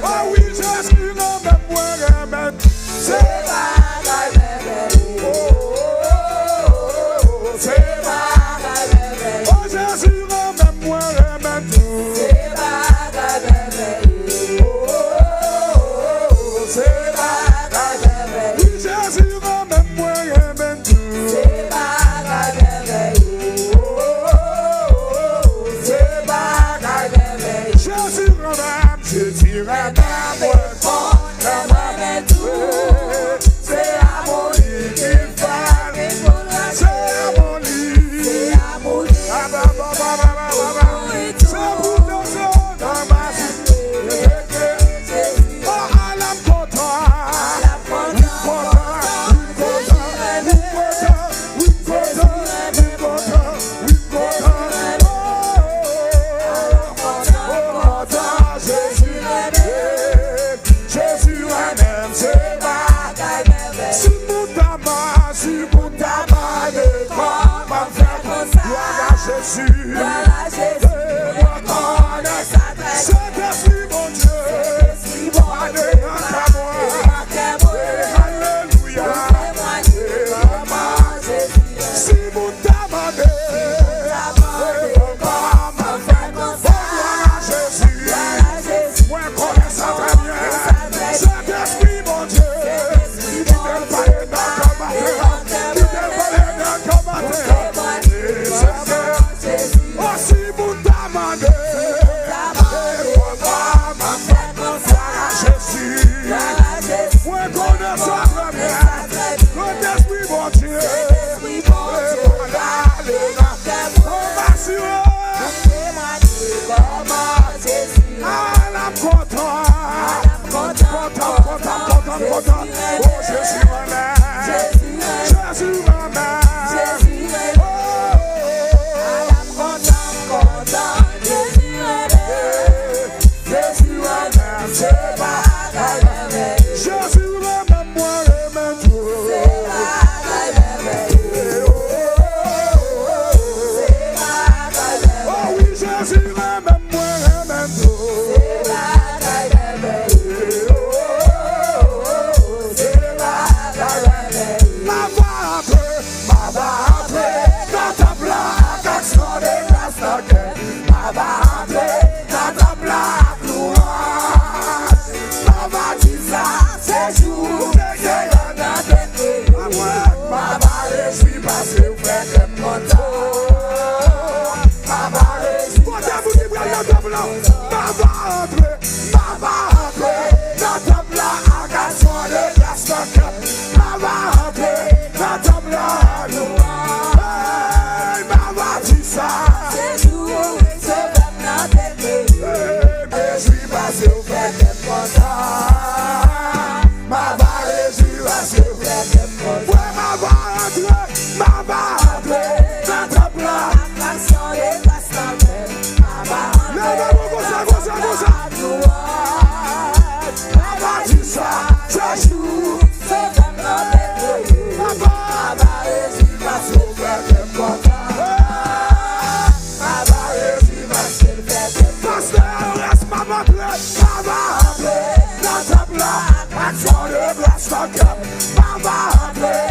Oh oui, Jésus, remets-moi. C'est oh Jésus, remets-moi, remets tout. Oui, Jésus, remets-moi, remets tout. Jésus, remets, Jésus, remets-moi. C'est à mon lit qu'il fait. C'est à mon lit. Ah, bah, bah, bah, bah, bah, bah. C'est pour danser dans ma vie. Oh, à la content. Oui, Jésus, même, c'est ma si mon tabac de quoi m'a fait. Voilà Jésus. Moi, connais. Saint-Esprit, mon Dieu. Allez, à moi. Alléluia. Si mon tabac de quoi m'a fait. Voilà Jésus. Moi, connais ça très bien. Saint-Esprit, mon Dieu. Qui te parlait dans le matin. Qui te parlait dans le matin. Oh, si vous demandez, Jésus, moi connais ça très bien. Saint-Esprit, mon Dieu. Voilà les gars. On va sur à la content. Content. Oh, Jésus, Jésus, Jésus, remets-moi, remets tout. Oh oui, Jésus, remets-moi, remets tout. Ma va entrer dans ta plaque, action des grâces d'enquête. Ma va entrer dans ta plaque, louange. Ma va dire ça, c'est jour de guerre dans tes pieds. Ma va réjouir parce que vous faites content. Ma va réjouir parce que vous faites content. Ma va entrer dans ta plaque, action des grâces d'enquête. Ma va entrer dans ta plaque, louange. Hey, ma va dire ça, c'est jour de guerre dans tes pieds. Réjouis parce que vous faites content. Ma va réjouir parce que vous faites content. Ouais, ma va entrer dans ta plaque. Action des grâces d'enquête. Ma va entrer dans ta plaque, louange. Ma va dire ça, c'est jour de guerre dans tes pieds. Ma va réjouir parce que vous faites content. Ma va réjouir parce que vous faites content. Pasteur, reste ma montre. Ma va entrer dans ta plaque. Action de grâce d'enquête. Ma va entrer